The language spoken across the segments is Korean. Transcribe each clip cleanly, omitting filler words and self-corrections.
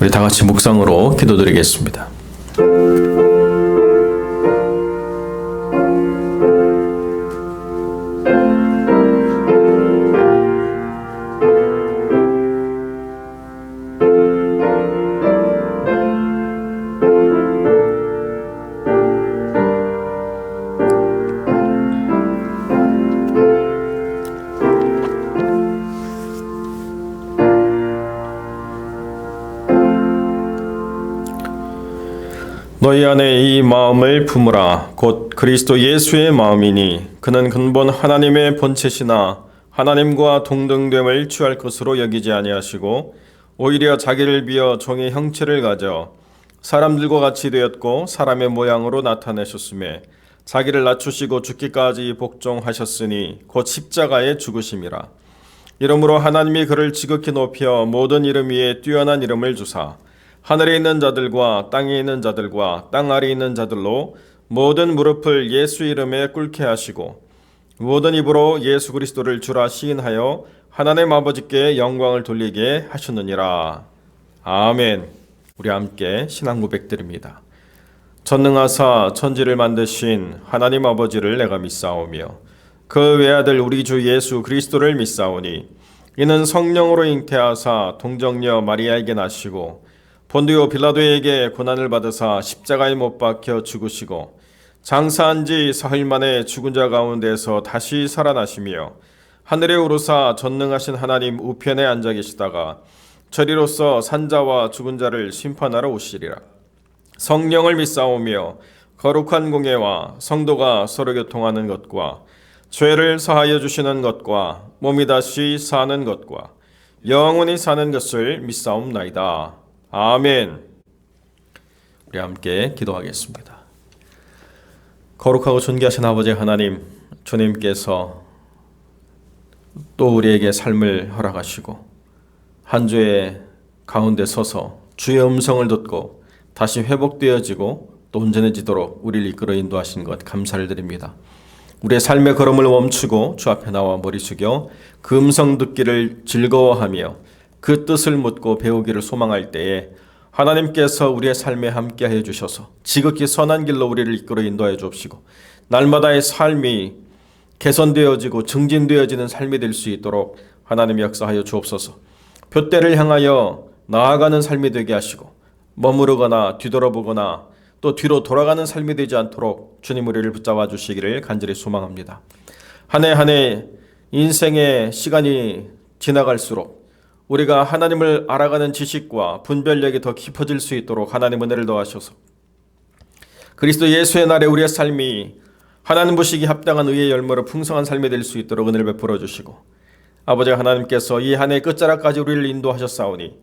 우리 다 같이 묵상으로 기도드리겠습니다. 너희 안에 이 마음을 품으라. 곧 그리스도 예수의 마음이니 그는 근본 하나님의 본체시나 하나님과 동등됨을 취할 것으로 여기지 아니하시고 오히려 자기를 비어 종의 형체를 가져 사람들과 같이 되었고 사람의 모양으로 나타내셨으며 자기를 낮추시고 죽기까지 복종하셨으니 곧 십자가의 죽으심이라. 이러므로 하나님이 그를 지극히 높여 모든 이름 위에 뛰어난 이름을 주사 하늘에 있는 자들과 땅에 있는 자들과 땅 아래에 있는 자들로 모든 무릎을 예수 이름에 꿇게 하시고 모든 입으로 예수 그리스도를 주라 시인하여 하나님 아버지께 영광을 돌리게 하셨느니라. 아멘. 우리 함께 신앙 고백드립니다. 전능하사 천지를 만드신 하나님 아버지를 내가 믿사오며 그 외아들 우리 주 예수 그리스도를 믿사오니 이는 성령으로 잉태하사 동정녀 마리아에게 나시고 본디오 빌라도에게 고난을 받으사 십자가에 못 박혀 죽으시고 장사한 지 사흘 만에 죽은 자 가운데서 다시 살아나시며 하늘에 오르사 전능하신 하나님 우편에 앉아 계시다가 저리로서 산자와 죽은 자를 심판하러 오시리라. 성령을 믿사오며 거룩한 공예와 성도가 서로 교통하는 것과 죄를 사하여 주시는 것과 몸이 다시 사는 것과 영원히 사는 것을 믿사옵나이다. 아멘. 우리 함께 기도하겠습니다. 거룩하고 존귀하신 아버지 하나님, 주님께서 또 우리에게 삶을 허락하시고 한 주의 가운데 서서 주의 음성을 듣고 다시 회복되어지고 또 온전해지도록 우리를 이끌어 인도하신 것 감사를 드립니다. 우리의 삶의 걸음을 멈추고 주 앞에 나와 머리 숙여 그 음성 듣기를 즐거워하며 그 뜻을 묻고 배우기를 소망할 때에 하나님께서 우리의 삶에 함께하여 주셔서 지극히 선한 길로 우리를 이끌어 인도하여 주옵시고 날마다의 삶이 개선되어지고 증진되어지는 삶이 될 수 있도록 하나님 역사하여 주옵소서. 둯대를 향하여 나아가는 삶이 되게 하시고 머무르거나 뒤돌아보거나 또 뒤로 돌아가는 삶이 되지 않도록 주님 우리를 붙잡아 주시기를 간절히 소망합니다. 한 해 한 해 인생의 시간이 지나갈수록 우리가 하나님을 알아가는 지식과 분별력이 더 깊어질 수 있도록 하나님 은혜를 더하셔서 그리스도 예수의 날에 우리의 삶이 하나님 보시기 합당한 의의 열매로 풍성한 삶이 될 수 있도록 은혜를 베풀어 주시고 아버지 하나님께서 이 한 해 끝자락까지 우리를 인도하셨사오니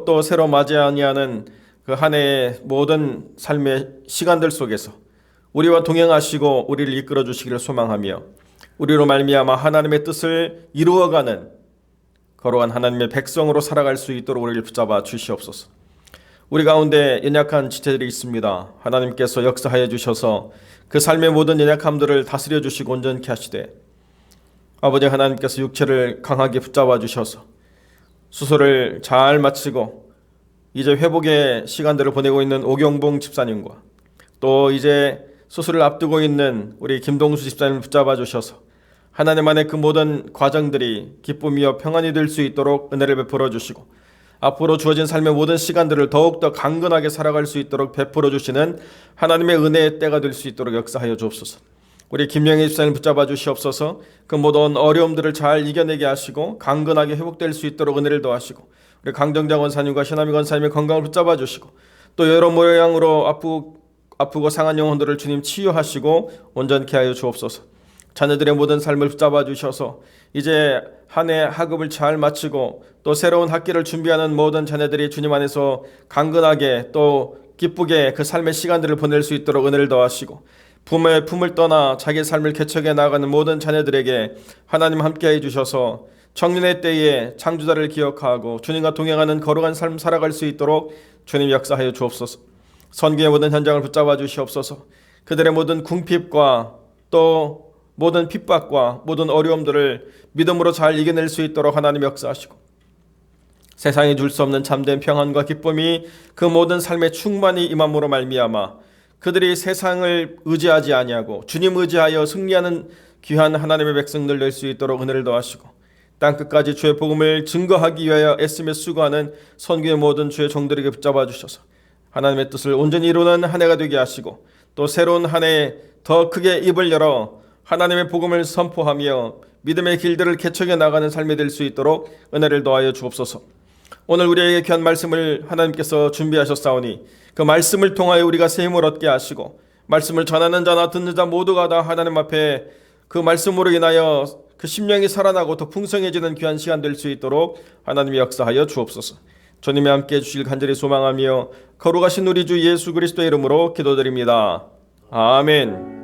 또 새로 맞이하는 그 한 해의 모든 삶의 시간들 속에서 우리와 동행하시고 우리를 이끌어 주시기를 소망하며 우리로 말미암아 하나님의 뜻을 이루어가는 거룩한 하나님의 백성으로 살아갈 수 있도록 우리를 붙잡아 주시옵소서. 우리 가운데 연약한 지체들이 있습니다. 하나님께서 역사하여 주셔서 그 삶의 모든 연약함들을 다스려 주시고 온전케 하시되 아버지 하나님께서 육체를 강하게 붙잡아 주셔서 수술을 잘 마치고 이제 회복의 시간들을 보내고 있는 오경봉 집사님과 또 이제 수술을 앞두고 있는 우리 김동수 집사님을 붙잡아 주셔서 하나님 안에 그 모든 과정들이 기쁨이요 평안이 될 수 있도록 은혜를 베풀어 주시고 앞으로 주어진 삶의 모든 시간들을 더욱더 강건하게 살아갈 수 있도록 베풀어 주시는 하나님의 은혜의 때가 될 수 있도록 역사하여 주옵소서. 우리 김영희 집사님 붙잡아 주시옵소서. 그 모든 어려움들을 잘 이겨내게 하시고 강건하게 회복될 수 있도록 은혜를 더하시고 우리 강정장 원사님과 신하미 권사님의 건강을 붙잡아 주시고 또 여러 모양으로 아프고 상한 영혼들을 주님 치유하시고 온전케 하여 주옵소서. 자녀들의 모든 삶을 붙잡아 주셔서 이제 한 해 학업을 잘 마치고 또 새로운 학기를 준비하는 모든 자녀들이 주님 안에서 강건하게 또 기쁘게 그 삶의 시간들을 보낼 수 있도록 은혜를 더하시고 부모의 품을 떠나 자기 삶을 개척해 나가는 모든 자녀들에게 하나님 함께해 주셔서 청년의 때에 창조자를 기억하고 주님과 동행하는 거룩한 삶 살아갈 수 있도록 주님 역사하여 주옵소서. 선교의 모든 현장을 붙잡아 주시옵소서. 그들의 모든 궁핍과 또 모든 핍박과 모든 어려움들을 믿음으로 잘 이겨낼 수 있도록 하나님 역사하시고 세상이 줄 수 없는 참된 평안과 기쁨이 그 모든 삶에 충만히 임함으로 말미암아 그들이 세상을 의지하지 아니하고 주님 의지하여 승리하는 귀한 하나님의 백성들 될 수 있도록 은혜를 더하시고 땅끝까지 주의 복음을 증거하기 위하여 애쓰며 수고하는 선교의 모든 주의 종들에게 붙잡아 주셔서 하나님의 뜻을 온전히 이루는 한 해가 되게 하시고 또 새로운 한 해에 더 크게 입을 열어 하나님의 복음을 선포하며 믿음의 길들을 개척해 나가는 삶이 될 수 있도록 은혜를 더하여 주옵소서. 오늘 우리에게 귀한 말씀을 하나님께서 준비하셨사오니 그 말씀을 통하여 우리가 새 힘을 얻게 하시고 말씀을 전하는 자나 듣는 자 모두가 다 하나님 앞에 그 말씀으로 인하여 그 심령이 살아나고 더 풍성해지는 귀한 시간 될 수 있도록 하나님이 역사하여 주옵소서. 주님이 함께해 주실 간절히 소망하며 거룩하신 우리 주 예수 그리스도의 이름으로 기도드립니다. 아멘.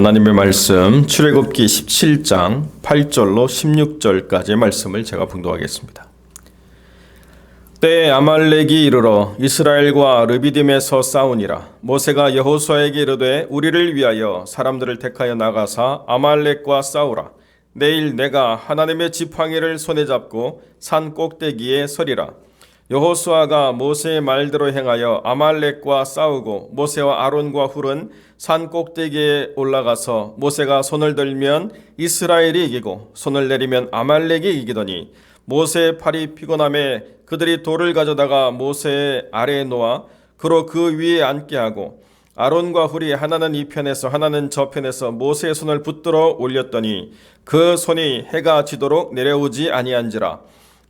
하나님의 말씀 출애굽기 17장 8절로 16절까지의 말씀을 제가 봉독하겠습니다. 때에 아말렉이 이르러 이스라엘과 르비딤에서 싸우니라. 모세가 여호수아에게 이르되 우리를 위하여 사람들을 택하여 나가사 아말렉과 싸우라. 내일 내가 하나님의 지팡이를 손에 잡고 산 꼭대기에 서리라. 여호수아가 모세의 말대로 행하여 아말렉과 싸우고 모세와 아론과 훌은 산 꼭대기에 올라가서 모세가 손을 들면 이스라엘이 이기고 손을 내리면 아말렉이 이기더니 모세의 팔이 피곤함에 그들이 돌을 가져다가 모세의 아래에 놓아 그로 그 위에 앉게 하고 아론과 훌이 하나는 이 편에서 하나는 저 편에서 모세의 손을 붙들어 올렸더니 그 손이 해가 지도록 내려오지 아니한지라.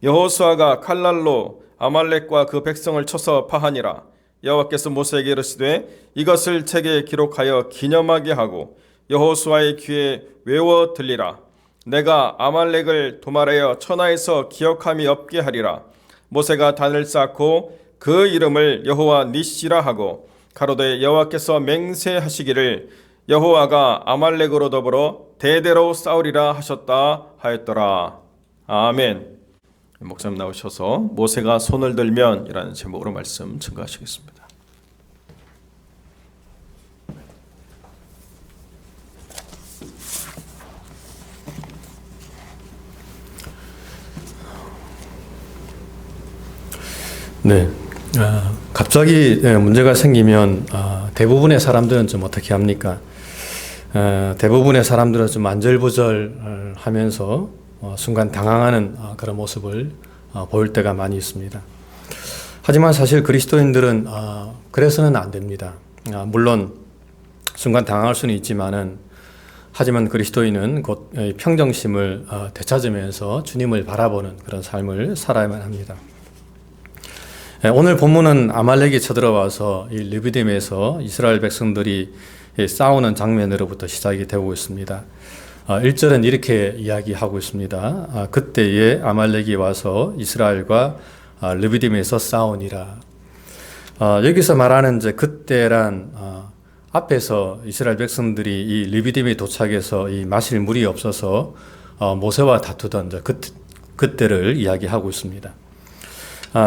여호수아가 칼날로 아말렉과 그 백성을 쳐서 파하니라. 여호와께서 모세에게 이르시되 이것을 책에 기록하여 기념하게 하고 여호수아의 귀에 외워 들리라. 내가 아말렉을 도말하여 천하에서 기억함이 없게 하리라. 모세가 단을 쌓고 그 이름을 여호와 니시라 하고 가로되 여호와께서 맹세하시기를 여호와가 아말렉으로 더불어 대대로 싸우리라 하셨다 하였더라. 아멘. 목사님 나오셔서 모세가 손을 들면 이라는 제목으로 말씀 증거하시겠습니다. 네, 갑자기 문제가 생기면 대부분의 사람들은 좀 어떻게 합니까? 대부분의 사람들은 좀 안절부절하면서 순간 당황하는 그런 모습을 보일 때가 많이 있습니다. 하지만 사실 그리스도인들은 그래서는 안 됩니다. 물론 순간 당황할 수는 있지만은 하지만 그리스도인은 곧 평정심을 되찾으면서 주님을 바라보는 그런 삶을 살아야만 합니다. 오늘 본문은 아말렉이 쳐들어와서 이 르비딤에서 이스라엘 백성들이 싸우는 장면으로부터 시작이 되고 있습니다. 1절은 이렇게 이야기하고 있습니다. 그때에 아말렉이 와서 이스라엘과 르비딤에서 싸우니라. 여기서 말하는 이제 그때란 앞에서 이스라엘 백성들이 이 르비딤에 도착해서 이 마실 물이 없어서 모세와 다투던 그때를 이야기하고 있습니다.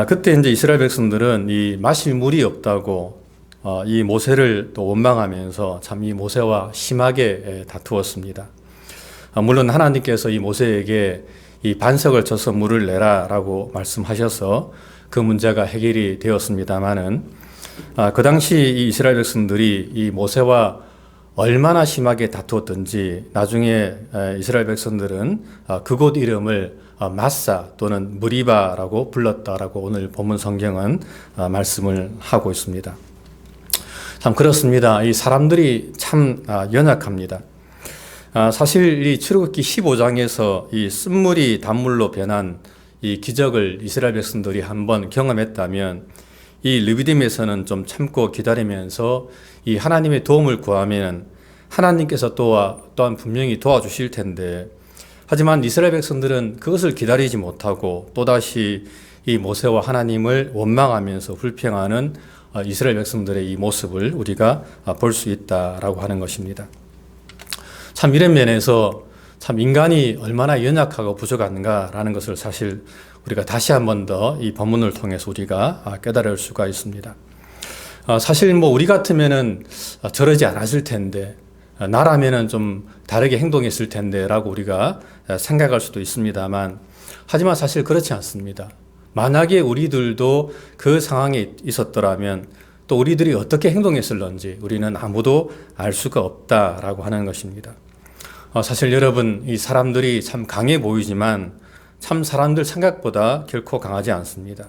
그때 이제 이스라엘 백성들은 이 마실 물이 없다고 이 모세를 또 원망하면서 참 이 모세와 심하게 다투었습니다. 물론 하나님께서 이 모세에게 이 반석을 쳐서 물을 내라라고 말씀하셔서 그 문제가 해결이 되었습니다만은 그 당시 이 이스라엘 백성들이 이 모세와 얼마나 심하게 다투었던지 나중에 이스라엘 백성들은 그곳 이름을 마사 또는 무리바라고 불렀다라고 오늘 본문 성경은 말씀을 하고 있습니다. 참 그렇습니다. 이 사람들이 참 연약합니다. 사실 이 출애굽기 15장에서 이 쓴물이 단물로 변한 이 기적을 이스라엘 백성들이 한번 경험했다면 이 르비딤에서는 좀 참고 기다리면서 이 하나님의 도움을 구하면 하나님께서 또한 분명히 도와주실 텐데 하지만 이스라엘 백성들은 그것을 기다리지 못하고 또다시 이 모세와 하나님을 원망하면서 불평하는 이스라엘 백성들의 이 모습을 우리가 볼 수 있다라고 하는 것입니다. 참 이런 면에서 참 인간이 얼마나 연약하고 부족한가라는 것을 사실 우리가 다시 한 번 더 이 본문을 통해서 우리가 깨달을 수가 있습니다. 사실 우리 같으면은 저러지 않았을 텐데, 나라면은 좀 다르게 행동했을 텐데라고 우리가 생각할 수도 있습니다만, 하지만 사실 그렇지 않습니다. 만약에 우리들도 그 상황에 있었더라면 또 우리들이 어떻게 행동했을런지 우리는 아무도 알 수가 없다라고 하는 것입니다. 사실 여러분, 이 사람들이 참 강해 보이지만 참 사람들 생각보다 결코 강하지 않습니다.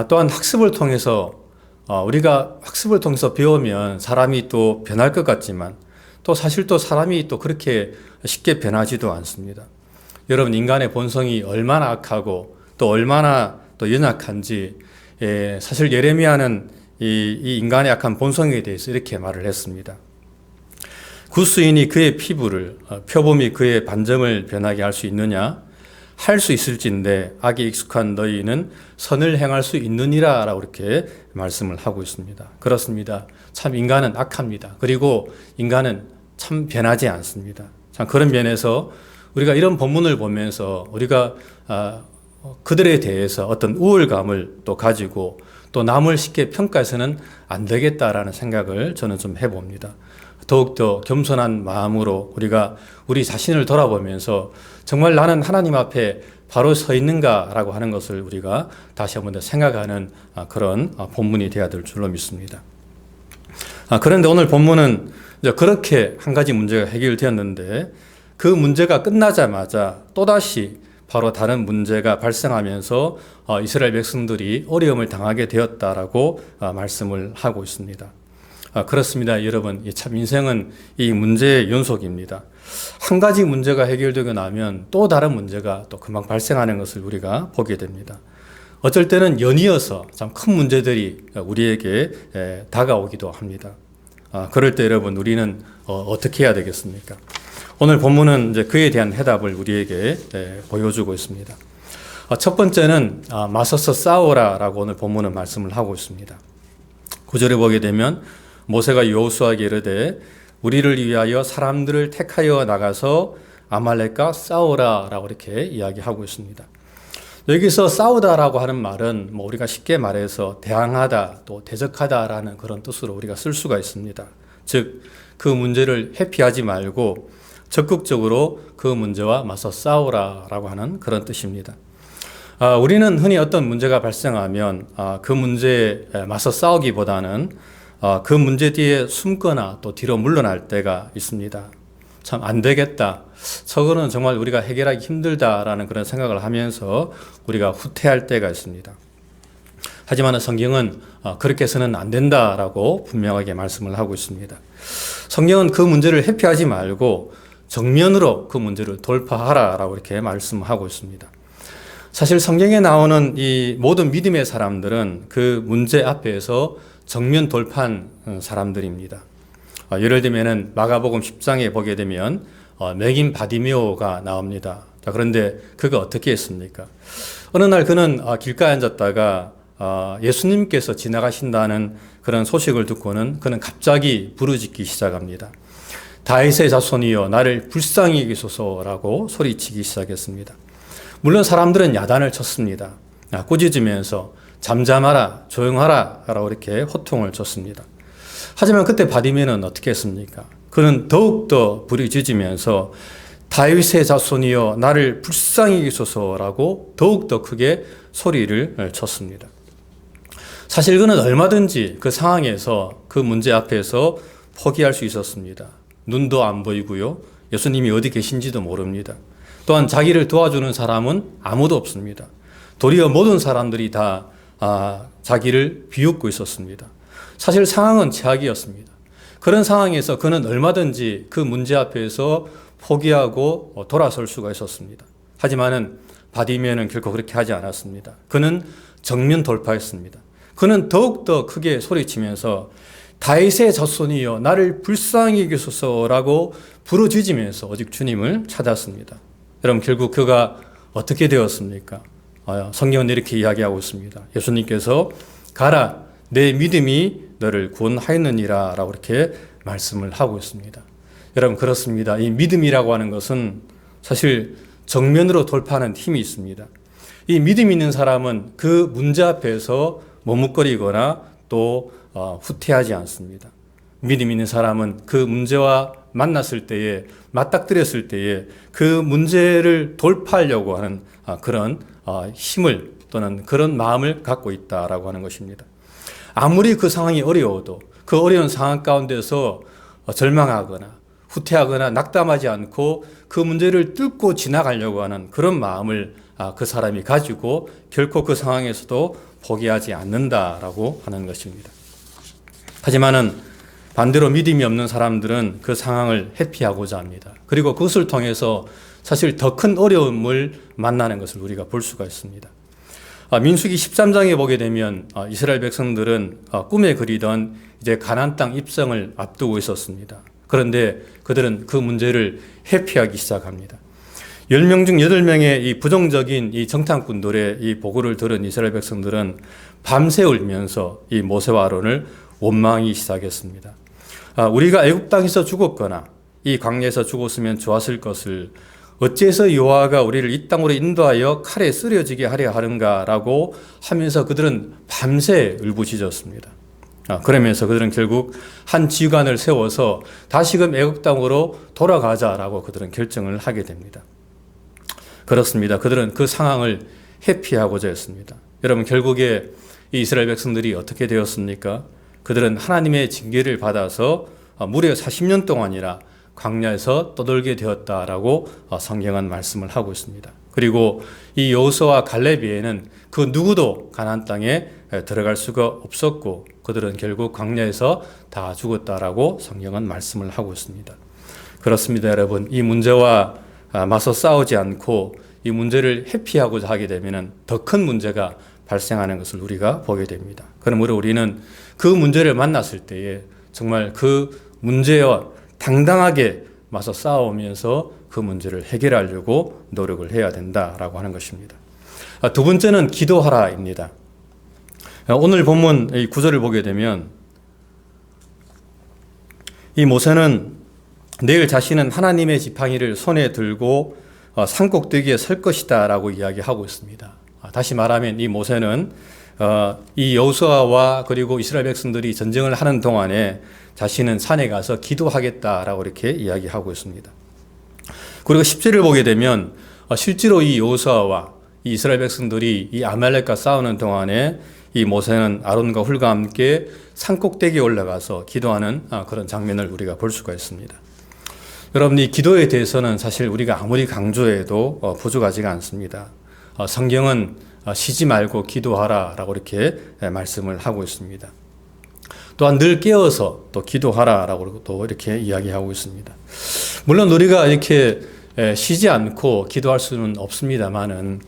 또한 학습을 통해서 우리가 학습을 통해서 배우면 사람이 또 변할 것 같지만 또 사실 또 사람이 또 그렇게 쉽게 변하지도 않습니다. 여러분, 인간의 본성이 얼마나 악하고 또 얼마나 또 연약한지 사실 예레미야는 이 인간의 악한 본성에 대해서 이렇게 말을 했습니다. 구스인이 그의 피부를 표범이 그의 반점을 변하게 할 수 있느냐? 할 수 있을진데 악에 익숙한 너희는 선을 행할 수 있느니라 라고 이렇게 말씀을 하고 있습니다. 그렇습니다. 참 인간은 악합니다. 그리고 인간은 참 변하지 않습니다. 참 그런 면에서 우리가 이런 본문을 보면서 우리가 그들에 대해서 어떤 우월감을 또 가지고 또 남을 쉽게 평가해서는 안 되겠다라는 생각을 저는 좀 해봅니다. 더욱더 겸손한 마음으로 우리가 우리 자신을 돌아보면서 정말 나는 하나님 앞에 바로 서 있는가라고 하는 것을 우리가 다시 한번 더 생각하는 그런 본문이 되어야 될 줄로 믿습니다. 그런데 오늘 본문은 이제 그렇게 한 가지 문제가 해결되었는데 그 문제가 끝나자마자 또다시 바로 다른 문제가 발생하면서 이스라엘 백성들이 어려움을 당하게 되었다라고 말씀을 하고 있습니다. 그렇습니다. 여러분, 참 인생은 이 문제의 연속입니다. 한 가지 문제가 해결되고 나면 또 다른 문제가 또 금방 발생하는 것을 우리가 보게 됩니다. 어쩔 때는 연이어서 참 큰 문제들이 우리에게 다가오기도 합니다. 그럴 때 여러분, 우리는 어떻게 해야 되겠습니까? 오늘 본문은 이제 그에 대한 해답을 우리에게 보여주고 있습니다. 첫 번째는 맞서서 싸우라라고 오늘 본문은 말씀을 하고 있습니다. 9절에 보게 되면 모세가 여호수아에게 이르되 우리를 위하여 사람들을 택하여 나가서 아말렉과 싸우라라고 이렇게 이야기하고 있습니다. 여기서 싸우다라고 하는 말은 우리가 쉽게 말해서 대항하다 또 대적하다라는 그런 뜻으로 우리가 쓸 수가 있습니다. 즉 그 문제를 회피하지 말고 적극적으로 그 문제와 맞서 싸우라라고 하는 그런 뜻입니다. 우리는 흔히 어떤 문제가 발생하면 그 문제에 맞서 싸우기보다는 그 문제 뒤에 숨거나 또 뒤로 물러날 때가 있습니다. 참 안 되겠다. 저거는 정말 우리가 해결하기 힘들다라는 그런 생각을 하면서 우리가 후퇴할 때가 있습니다. 하지만 성경은 그렇게 해서는 안 된다라고 분명하게 말씀을 하고 있습니다. 성경은 그 문제를 회피하지 말고 정면으로 그 문제를 돌파하라라고 이렇게 말씀하고 있습니다. 사실 성경에 나오는 이 모든 믿음의 사람들은 그 문제 앞에서 정면 돌파한 사람들입니다. 예를 들면은 마가복음 10장에 보게 되면 맥인 바디메오가 나옵니다. 그런데 그가 어떻게 했습니까? 어느 날 그는 길가에 앉았다가 예수님께서 지나가신다는 그런 소식을 듣고는 그는 갑자기 부르짖기 시작합니다. 다윗의 자손이여 나를 불쌍히 여기소서라고 소리치기 시작했습니다. 물론 사람들은 야단을 쳤습니다. 꾸짖으면서 잠잠하라, 조용하라 라고 이렇게 호통을 쳤습니다. 하지만 그때 바디메오는 어떻게 했습니까? 그는 더욱더 부르짖으면서 다윗의 자손이여 나를 불쌍히 여기소서라고 더욱더 크게 소리를 쳤습니다. 사실 그는 얼마든지 그 상황에서 그 문제 앞에서 포기할 수 있었습니다. 눈도 안 보이고요. 예수님이 어디 계신지도 모릅니다. 또한 자기를 도와주는 사람은 아무도 없습니다. 도리어 모든 사람들이 다 자기를 비웃고 있었습니다. 사실 상황은 최악이었습니다. 그런 상황에서 그는 얼마든지 그 문제 앞에서 포기하고 돌아설 수가 있었습니다. 하지만은 바디메오는 결코 그렇게 하지 않았습니다. 그는 정면 돌파했습니다. 그는 더욱더 크게 소리치면서 다윗의 자손이여 나를 불쌍히 여기소서라고 부르짖으면서 오직 주님을 찾았습니다. 여러분, 결국 그가 어떻게 되었습니까? 성경은 이렇게 이야기하고 있습니다. 예수님께서 가라 내 믿음이 너를 구원하였느니라 라고 이렇게 말씀을 하고 있습니다. 여러분 그렇습니다. 이 믿음이라고 하는 것은 사실 정면으로 돌파하는 힘이 있습니다. 이 믿음 있는 사람은 그 문제 앞에서 머뭇거리거나 또 후퇴하지 않습니다. 믿음 있는 사람은 그 문제와 만났을 때에 맞닥뜨렸을 때에 그 문제를 돌파하려고 하는 그런 힘을 또는 그런 마음을 갖고 있다라고 하는 것입니다. 아무리 그 상황이 어려워도 그 어려운 상황 가운데서 절망하거나 후퇴하거나 낙담하지 않고 그 문제를 뚫고 지나가려고 하는 그런 마음을 그 사람이 가지고 결코 그 상황에서도 포기하지 않는다라고 하는 것입니다. 하지만은 반대로 믿음이 없는 사람들은 그 상황을 회피하고자 합니다. 그리고 그것을 통해서 사실 더 큰 어려움을 만나는 것을 우리가 볼 수가 있습니다. 민수기 13장에 보게 되면 이스라엘 백성들은 꿈에 그리던 이제 가나안 땅 입성을 앞두고 있었습니다. 그런데 그들은 그 문제를 회피하기 시작합니다. 10명 중 8명의 이 부정적인 이 정탐꾼들의 이 보고를 들은 이스라엘 백성들은 밤새 울면서 이 모세와 아론을 원망하기 시작했습니다. 우리가 애굽 땅에서 죽었거나 이 광야에서 죽었으면 좋았을 것을 어째서 여호와가 우리를 이 땅으로 인도하여 칼에 쓰려지게 하려 하는가라고 하면서 그들은 밤새 울부짖었습니다. 그러면서 그들은 결국 한 지휘관을 세워서 다시금 애굽 땅으로 돌아가자라고 그들은 결정을 하게 됩니다. 그렇습니다. 그들은 그 상황을 회피하고자 했습니다. 여러분 결국에 이 이스라엘 백성들이 어떻게 되었습니까? 그들은 하나님의 징계를 받아서 무려 40년 동안이나 광야에서 떠돌게 되었다라고 성경은 말씀을 하고 있습니다. 그리고 이 여호수아와 갈렙에는 그 누구도 가나안 땅에 들어갈 수가 없었고 그들은 결국 광야에서 다 죽었다라고 성경은 말씀을 하고 있습니다. 그렇습니다, 여러분. 이 문제와 맞서 싸우지 않고 이 문제를 회피하고자 하게 되면 더 큰 문제가 발생하는 것을 우리가 보게 됩니다. 그러므로 우리는 그 문제를 만났을 때에 정말 그 문제와 당당하게 맞서 싸우면서 그 문제를 해결하려고 노력을 해야 된다라고 하는 것입니다. 두 번째는 기도하라입니다. 오늘 본문 이 구절을 보게 되면 이 모세는 내일 자신은 하나님의 지팡이를 손에 들고 산꼭대기에 설 것이다 라고 이야기하고 있습니다. 다시 말하면 이 모세는 이 여호수아와 그리고 이스라엘 백성들이 전쟁을 하는 동안에 자신은 산에 가서 기도하겠다라고 이렇게 이야기하고 있습니다. 그리고 10절을 보게 되면 실제로 이 여호수아와 이 이스라엘 백성들이 이 아말렉과 싸우는 동안에 이 모세는 아론과 훌과 함께 산꼭대기에 올라가서 기도하는 그런 장면을 우리가 볼 수가 있습니다. 여러분 이 기도에 대해서는 사실 우리가 아무리 강조해도 부족하지가 않습니다. 성경은 쉬지 말고 기도하라라고 이렇게 말씀을 하고 있습니다. 또한 늘 깨어서 또 기도하라라고 또 이렇게 이야기하고 있습니다. 물론 우리가 이렇게 쉬지 않고 기도할 수는 없습니다만은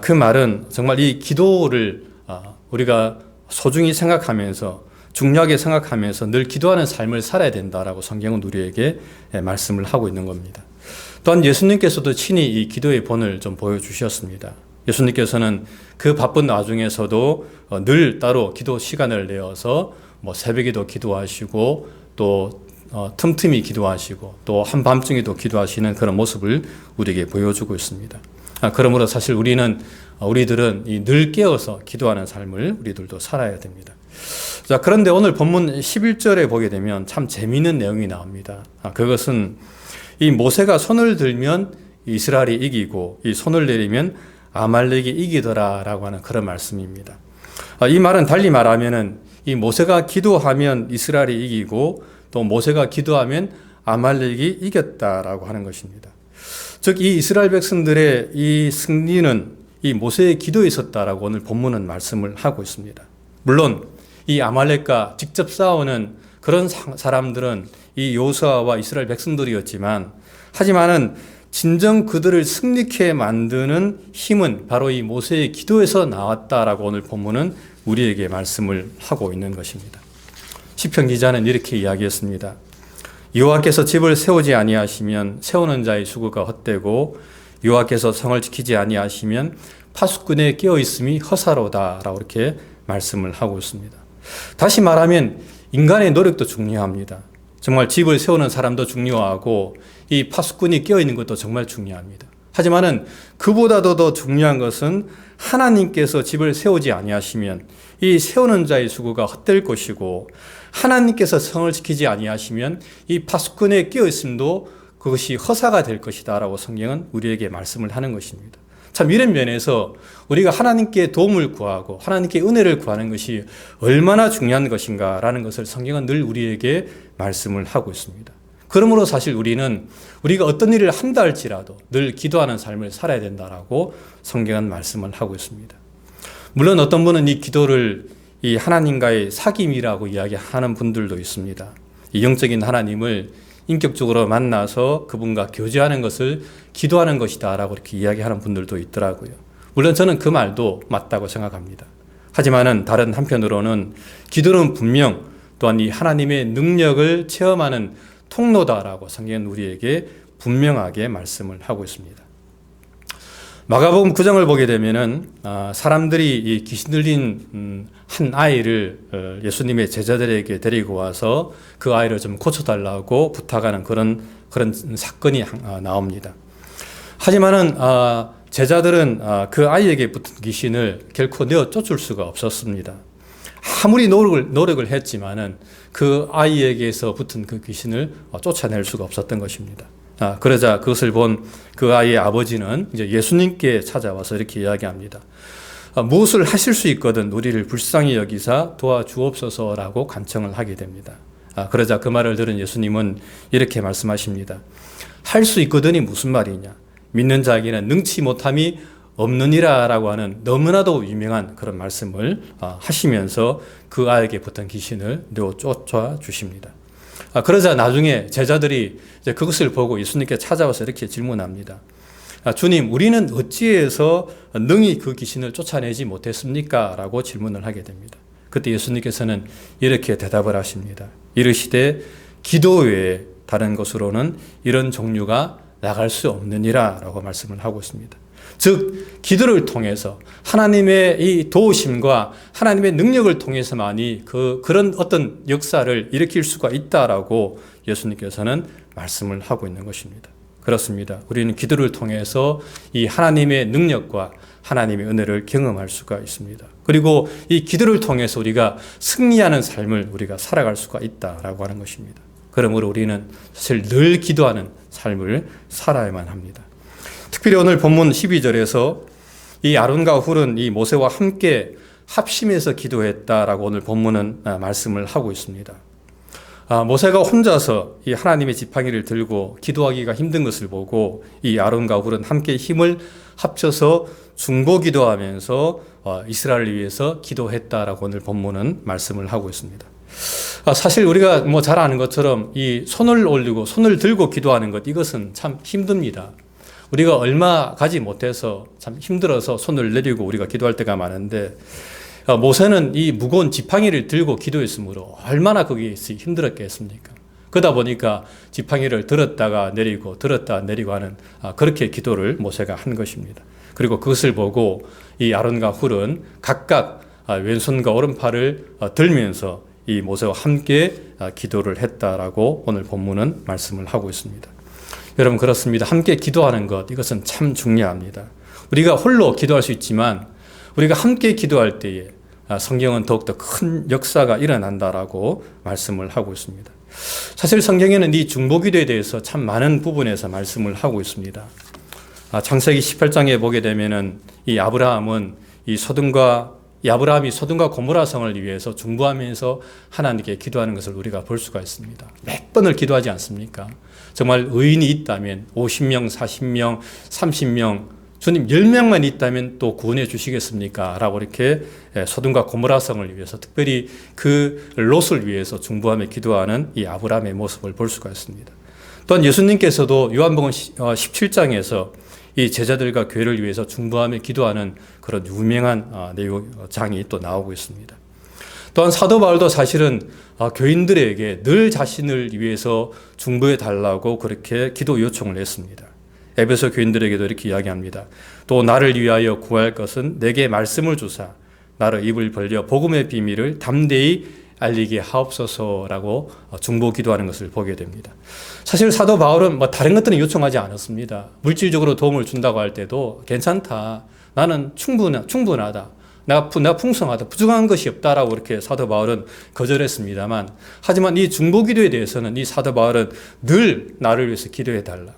그 말은 정말 이 기도를 우리가 소중히 생각하면서 중요하게 생각하면서 늘 기도하는 삶을 살아야 된다라고 성경은 우리에게 말씀을 하고 있는 겁니다. 또한 예수님께서도 친히 이 기도의 본을 좀 보여주셨습니다. 예수님께서는 그 바쁜 와중에서도 늘 따로 기도 시간을 내어서 새벽에도 기도하시고 또 틈틈이 기도하시고 또 한밤중에도 기도하시는 그런 모습을 우리에게 보여주고 있습니다. 그러므로 사실 우리들은 이 늘 깨어서 기도하는 삶을 우리들도 살아야 됩니다. 자, 그런데 오늘 본문 11절에 보게 되면 참 재미있는 내용이 나옵니다. 그것은 이 모세가 손을 들면 이스라엘이 이기고 이 손을 내리면 아말렉이 이기더라라고 하는 그런 말씀입니다. 이 말은 달리 말하면은 이 모세가 기도하면 이스라엘이 이기고 또 모세가 기도하면 아말렉이 이겼다라고 하는 것입니다. 즉 이 이스라엘 백성들의 이 승리는 이 모세의 기도에 있었다라고 오늘 본문은 말씀을 하고 있습니다. 물론 이 아말렉과 직접 싸우는 그런 사람들은 이 여호수아와 이스라엘 백성들이었지만 하지만은 진정 그들을 승리케 만드는 힘은 바로 이 모세의 기도에서 나왔다라고 오늘 본문은 우리에게 말씀을 하고 있는 것입니다. 시편 기자는 이렇게 이야기했습니다. 여호와께서 집을 세우지 아니하시면 세우는 자의 수고가 헛되고 여호와께서 성을 지키지 아니하시면 파수꾼의 깨어 있음이 허사로다라고 이렇게 말씀을 하고 있습니다. 다시 말하면 인간의 노력도 중요합니다. 정말 집을 세우는 사람도 중요하고 이 파수꾼이 깨어있는 것도 정말 중요합니다. 하지만은 그보다도 더 중요한 것은 하나님께서 집을 세우지 아니하시면 이 세우는 자의 수고가 헛될 것이고, 하나님께서 성을 지키지 아니하시면 이 파수꾼의 깨어있음도 그것이 허사가 될 것이다 라고 성경은 우리에게 말씀을 하는 것입니다. 참 이런 면에서 우리가 하나님께 도움을 구하고 하나님께 은혜를 구하는 것이 얼마나 중요한 것인가 라는 것을 성경은 늘 우리에게 말씀을 하고 있습니다. 그러므로 사실 우리가 어떤 일을 한다 할지라도 늘 기도하는 삶을 살아야 된다라고 성경은 말씀을 하고 있습니다. 물론 어떤 분은 이 기도를 이 하나님과의 사귐이라고 이야기하는 분들도 있습니다. 이 영적인 하나님을 인격적으로 만나서 그분과 교제하는 것을 기도하는 것이다 라고 이렇게 이야기하는 분들도 있더라고요. 물론 저는 그 말도 맞다고 생각합니다. 하지만은 다른 한편으로는 기도는 분명 또한 이 하나님의 능력을 체험하는 통로다라고 성경은 우리에게 분명하게 말씀을 하고 있습니다. 마가복음 9장을 보게 되면은 사람들이 이 귀신 들린 한 아이를 예수님의 제자들에게 데리고 와서 그 아이를 좀 고쳐달라고 부탁하는 그런 사건이 나옵니다. 하지만은 제자들은 그 아이에게 붙은 귀신을 결코 내어 쫓을 수가 없었습니다. 아무리 노력을 했지만은 그 아이에게서 붙은 그 귀신을 쫓아낼 수가 없었던 것입니다. 그러자 그것을 본 그 아이의 아버지는 이제 예수님께 찾아와서 이렇게 이야기합니다. 무엇을 하실 수 있거든 우리를 불쌍히 여기사 도와주옵소서라고 간청을 하게 됩니다. 그러자 그 말을 들은 예수님은 이렇게 말씀하십니다. 할 수 있거든이 무슨 말이냐? 믿는 자에게는 능치 못함이 없느니라 라고 하는 너무나도 유명한 그런 말씀을 하시면서 그 아이에게 붙은 귀신을 내어 쫓아 주십니다. 그러자 나중에 제자들이 이제 그것을 보고 예수님께 찾아와서 이렇게 질문합니다. 주님, 우리는 어찌해서 능히 그 귀신을 쫓아내지 못했습니까? 라고 질문을 하게 됩니다. 그때 예수님께서는 이렇게 대답을 하십니다. 이르시되 기도 외에 다른 것으로는 이런 종류가 나갈 수 없느니라 라고 말씀을 하고 있습니다. 즉 기도를 통해서 하나님의 이 도우심과 하나님의 능력을 통해서만이 그런 어떤 역사를 일으킬 수가 있다라고 예수님께서는 말씀을 하고 있는 것입니다. 그렇습니다. 우리는 기도를 통해서 이 하나님의 능력과 하나님의 은혜를 경험할 수가 있습니다. 그리고 이 기도를 통해서 우리가 승리하는 삶을 우리가 살아갈 수가 있다라고 하는 것입니다. 그러므로 우리는 사실 늘 기도하는 삶을 살아야만 합니다. 특별히 오늘 본문 12절에서 이 아론과 훌은 이 모세와 함께 합심해서 기도했다라고 오늘 본문은 말씀을 하고 있습니다. 모세가 혼자서 이 하나님의 지팡이를 들고 기도하기가 힘든 것을 보고 이 아론과 훌은 함께 힘을 합쳐서 중보 기도하면서 이스라엘을 위해서 기도했다라고 오늘 본문은 말씀을 하고 있습니다. 사실 우리가 잘 아는 것처럼 이 손을 올리고 손을 들고 기도하는 것, 이것은 참 힘듭니다. 우리가 얼마 가지 못해서 참 힘들어서 손을 내리고 우리가 기도할 때가 많은데, 모세는 이 무거운 지팡이를 들고 기도했으므로 얼마나 거기에 힘들었겠습니까? 그러다 보니까 지팡이를 들었다가 내리고 들었다 내리고 하는 그렇게 기도를 모세가 한 것입니다. 그리고 그것을 보고 이 아론과 훌은 각각 왼손과 오른팔을 들면서 이 모세와 함께 기도를 했다라고 오늘 본문은 말씀을 하고 있습니다. 여러분, 그렇습니다. 함께 기도하는 것, 이것은 참 중요합니다. 우리가 홀로 기도할 수 있지만 우리가 함께 기도할 때에 성경은 더욱더 큰 역사가 일어난다라고 말씀을 하고 있습니다. 사실 성경에는 이 중보기도에 대해서 참 많은 부분에서 말씀을 하고 있습니다. 창세기 18장에 보게 되면은 이 아브라함이 소돔과 고모라 성을 위해서 중보하면서 하나님께 기도하는 것을 우리가 볼 수가 있습니다. 몇 번을 기도하지 않습니까? 정말 의인이 있다면 50명, 40명, 30명, 주님 10명만 있다면 또 구원해 주시겠습니까? 라고 이렇게 소돔과 고모라 성을 위해서, 특별히 그 롯을 위해서 중보하며 기도하는 이 아브라함의 모습을 볼 수가 있습니다. 또한 예수님께서도 요한복음 17장에서 이 제자들과 교회를 위해서 중보하며 기도하는 그런 유명한 장이 또 나오고 있습니다. 또한 사도 바울도 사실은 교인들에게 늘 자신을 위해서 중보해 달라고 그렇게 기도 요청을 했습니다. 에베소 교인들에게도 이렇게 이야기합니다. 또 나를 위하여 구할 것은 내게 말씀을 주사 나로 입을 벌려 복음의 비밀을 담대히 알리게 하옵소서라고 중보 기도하는 것을 보게 됩니다. 사실 사도 바울은 다른 것들은 요청하지 않았습니다. 물질적으로 도움을 준다고 할 때도 괜찮다. 나는 충분하다. 내가 풍성하다. 부족한 것이 없다라고 이렇게 사도 바울은 거절했습니다만, 하지만 이 중보 기도에 대해서는 이 사도 바울은 늘 나를 위해서 기도해 달라.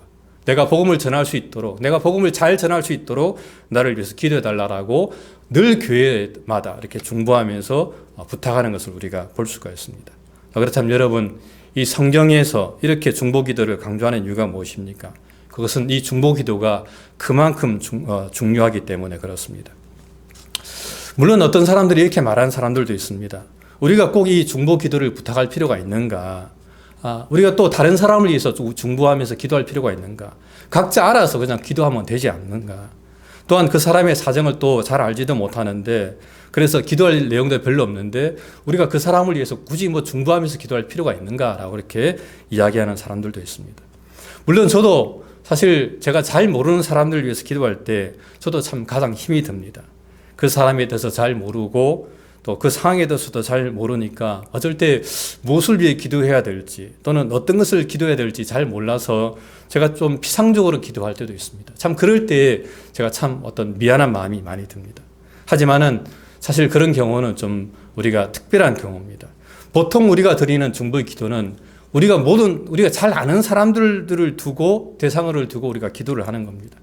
내가 복음을 전할 수 있도록, 내가 복음을 잘 전할 수 있도록 나를 위해서 기도해 달라라고 늘 교회마다 이렇게 중보하면서 부탁하는 것을 우리가 볼 수가 있습니다. 그렇다면 여러분, 이 성경에서 이렇게 중보 기도를 강조하는 이유가 무엇입니까? 그것은 이 중보 기도가 그만큼 중요하기 때문에 그렇습니다. 물론 어떤 사람들이 이렇게 말하는 사람들도 있습니다. 우리가 꼭 이 중보 기도를 부탁할 필요가 있는가? 우리가 또 다른 사람을 위해서 중보하면서 기도할 필요가 있는가? 각자 알아서 그냥 기도하면 되지 않는가? 또한 그 사람의 사정을 또 잘 알지도 못하는데, 그래서 기도할 내용도 별로 없는데 우리가 그 사람을 위해서 굳이 중보하면서 기도할 필요가 있는가라고 이렇게 이야기하는 사람들도 있습니다. 물론 저도 사실 제가 잘 모르는 사람들을 위해서 기도할 때 저도 참 가장 힘이 듭니다. 그 사람에 대해서 잘 모르고 또 그 상황에 대해서도 잘 모르니까 어쩔 때 무엇을 위해 기도해야 될지 또는 어떤 것을 기도해야 될지 잘 몰라서 제가 좀 피상적으로 기도할 때도 있습니다. 참 그럴 때 제가 참 어떤 미안한 마음이 많이 듭니다. 하지만은 사실 그런 경우는 좀 우리가 특별한 경우입니다. 보통 우리가 드리는 중보의 기도는 우리가 잘 아는 사람들을 두고 대상을 두고 우리가 기도를 하는 겁니다.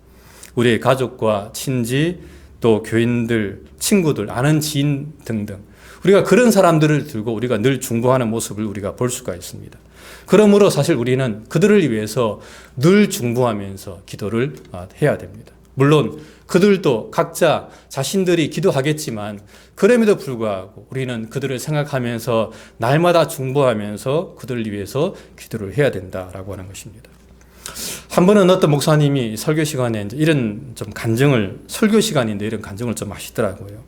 우리의 가족과 친지 또 교인들, 친구들, 아는 지인 등등 우리가 그런 사람들을 들고 우리가 늘 중보하는 모습을 우리가 볼 수가 있습니다. 그러므로 사실 우리는 그들을 위해서 늘 중보하면서 기도를 해야 됩니다. 물론 그들도 각자 자신들이 기도하겠지만 그럼에도 불구하고 우리는 그들을 생각하면서 날마다 중보하면서 그들을 위해서 기도를 해야 된다라고 하는 것입니다. 한 번은 어떤 목사님이 설교 시간에 이런 좀 설교 시간인데 이런 간증을 좀 하시더라고요.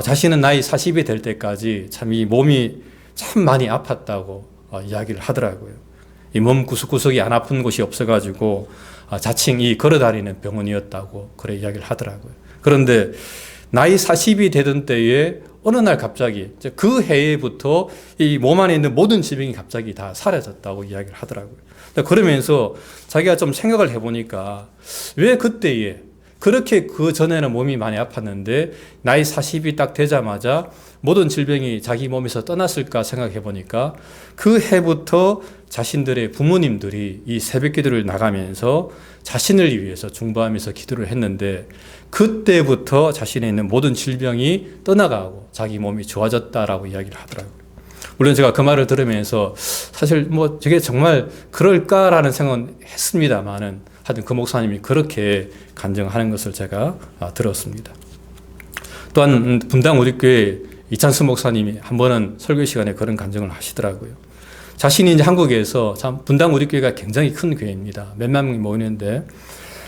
자신은 나이 40이 될 때까지 참 이 몸이 참 많이 아팠다고 이야기를 하더라고요. 이 몸 구석구석이 안 아픈 곳이 없어가지고 자칭 이 걸어다니는 병원이었다고 그래 이야기를 하더라고요. 그런데 나이 40이 되던 때에 어느 날 갑자기 그 해에부터 이 몸 안에 있는 모든 질병이 갑자기 다 사라졌다고 이야기를 하더라고요. 그러면서 자기가 좀 생각을 해보니까 왜 그때에 그렇게 그 전에는 몸이 많이 아팠는데 나이 40이 딱 되자마자 모든 질병이 자기 몸에서 떠났을까 생각해 보니까 그 해부터 자신들의 부모님들이 이 새벽 기도를 나가면서 자신을 위해서 중보하면서 기도를 했는데 그때부터 자신에 있는 모든 질병이 떠나가고 자기 몸이 좋아졌다라고 이야기를 하더라고요. 물론 제가 그 말을 들으면서 사실 저게 정말 그럴까라는 생각은 했습니다만은 하여튼 그 목사님이 그렇게 간증하는 것을 제가 들었습니다. 또한 분당 우리교회 이찬수 목사님이 한 번은 설교 시간에 그런 간증을 하시더라고요. 자신이 이제 한국에서 참 분당 우리교회가 굉장히 큰 교회입니다. 몇만 명이 모이는데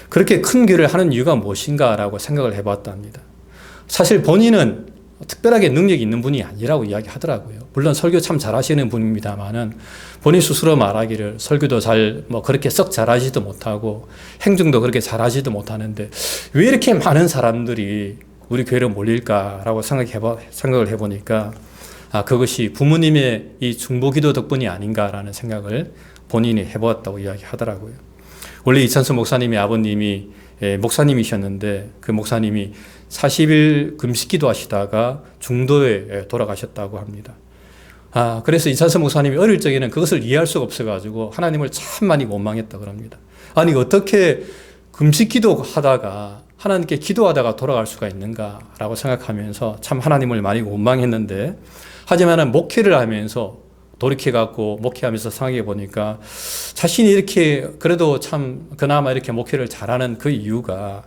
그렇게 큰 교회를 하는 이유가 무엇인가라고 생각을 해봤답니다. 사실 본인은 특별하게 능력이 있는 분이 아니라고 이야기하더라고요. 물론 설교 참 잘하시는 분입니다만은 본인 스스로 말하기를 설교도 그렇게 썩 잘하지도 못하고 행정도 그렇게 잘하지도 못하는데 왜 이렇게 많은 사람들이 우리 교회로 몰릴까라고 생각을 해보니까 그것이 부모님의 이 중보기도 덕분이 아닌가라는 생각을 본인이 해보았다고 이야기하더라고요. 원래 이찬수 목사님의 아버님이 목사님이셨는데 그 목사님이 40일 금식기도 하시다가 중도에 돌아가셨다고 합니다. 그래서 이찬수 목사님이 어릴 적에는 그것을 이해할 수가 없어가지고 하나님을 참 많이 원망했다고 합니다. 아니 어떻게 금식기도 하다가 하나님께 기도하다가 돌아갈 수가 있는가라고 생각하면서 참 하나님을 많이 원망했는데 하지만 목회를 하면서 돌이켜갖고 목회하면서 생각해 보니까 자신이 이렇게 그래도 참 그나마 이렇게 목회를 잘하는 그 이유가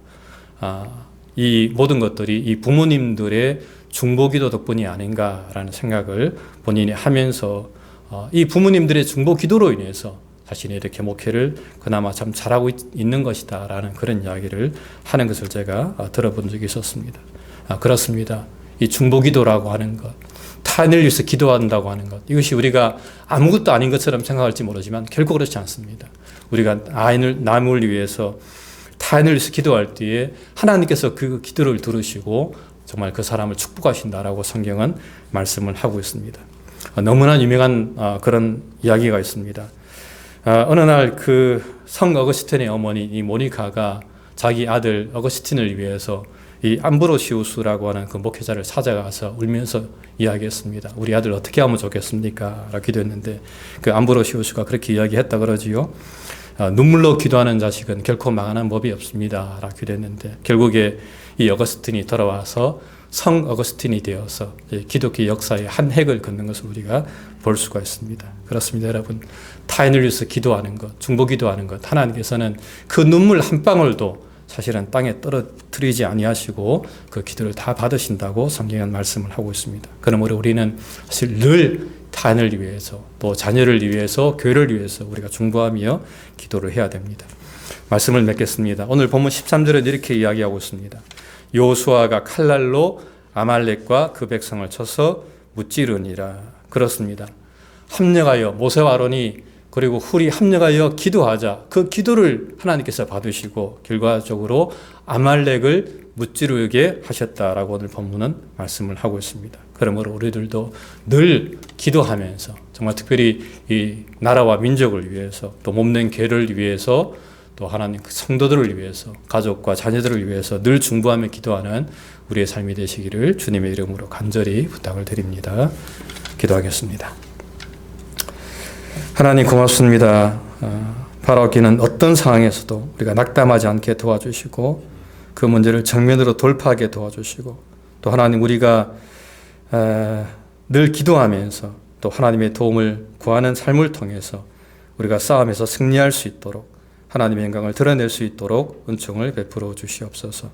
이 모든 것들이 이 부모님들의 중보기도 덕분이 아닌가라는 생각을 본인이 하면서 이 부모님들의 중보기도로 인해서 자신이 이렇게 목회를 그나마 참 잘하고 있는 것이다라는 그런 이야기를 하는 것을 제가 들어본 적이 있었습니다. 그렇습니다. 이 중보기도라고 하는 것, 타인을 위해서 기도한다고 하는 것, 이것이 우리가 아무것도 아닌 것처럼 생각할지 모르지만 결코 그렇지 않습니다. 우리가 남을 위해서 타인을 위해서 기도할 때에 하나님께서 그 기도를 들으시고 정말 그 사람을 축복하신다라고 성경은 말씀을 하고 있습니다. 너무나 유명한 그런 이야기가 있습니다. 어느 날 그 성 어거스틴의 어머니 이 모니카가 자기 아들 어거스틴을 위해서 이 암브로시우스라고 하는 그 목회자를 찾아가서 울면서 이야기했습니다. 우리 아들 어떻게 하면 좋겠습니까? 라고 기도했는데 그 암브로시우스가 그렇게 이야기했다 그러지요. 눈물로 기도하는 자식은 결코 망하는 법이 없습니다. 라고 기도했는데 결국에 이 어거스틴이 돌아와서 성 어거스틴이 되어서 기독교 역사의 한 획을 긋는 것을 우리가 볼 수가 있습니다. 그렇습니다, 여러분. 타인을 위해서 기도하는 것, 중보 기도하는 것, 하나님께서는 그 눈물 한 방울도 사실은 땅에 떨어뜨리지 아니하시고 그 기도를 다 받으신다고 성경은 말씀을 하고 있습니다. 그러므로 우리는 사실 늘 타인을 위해서 또 자녀를 위해서 교회를 위해서 우리가 중보하며 기도를 해야 됩니다. 말씀을 맺겠습니다. 오늘 본문 13절은 이렇게 이야기하고 있습니다. 여호수아가 칼날로 아말렉과 그 백성을 쳐서 무찌르니라. 그렇습니다. 합력하여 모세와 아론이 그리고 훌이 합력하여 기도하자. 그 기도를 하나님께서 받으시고 결과적으로 아말렉을 무찌르게 하셨다라고 오늘 본문은 말씀을 하고 있습니다. 그러므로 우리들도 늘 기도하면서 정말 특별히 이 나라와 민족을 위해서 또 몸된 교회를 위해서 또 하나님 그 성도들을 위해서 가족과 자녀들을 위해서 늘 중보하며 기도하는 우리의 삶이 되시기를 주님의 이름으로 간절히 부탁을 드립니다. 기도하겠습니다. 하나님 고맙습니다. 바라기는 어떤 상황에서도 우리가 낙담하지 않게 도와주시고 그 문제를 정면으로 돌파하게 도와주시고 또 하나님 우리가 늘 기도하면서 또 하나님의 도움을 구하는 삶을 통해서 우리가 싸움에서 승리할 수 있도록 하나님의 영광을 드러낼 수 있도록 은총을 베풀어 주시옵소서.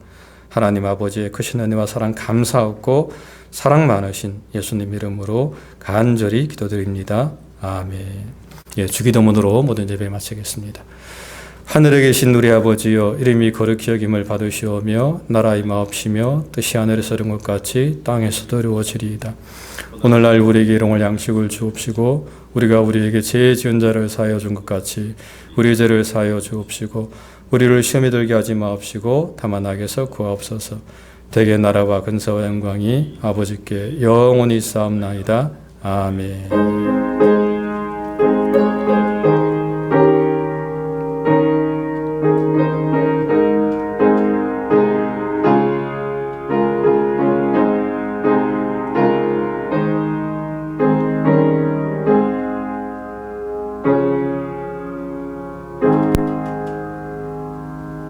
하나님 아버지의 크신 은혜와 사랑 감사하고 사랑 많으신 예수님 이름으로 간절히 기도드립니다. 아멘. 주기도문으로 모든 예배 마치겠습니다. 하늘에 계신 우리 아버지여 이름이 거룩히 여김을 받으시오며 나라 임하옵시며 뜻이 하늘에서 이룬 것 같이 땅에서도 이루어지리이다. 오늘날 우리에게 일용할 양식을 주옵시고 우리가 우리에게 죄 지은 자를 사하여 준 것 같이 우리의 죄를 사하여 주옵시고 우리를 시험에 들게 하지 마옵시고 다만 악에서 구하옵소서. 대개 나라와 근사와 영광이 아버지께 영원히 쌓옵나이다. 아멘.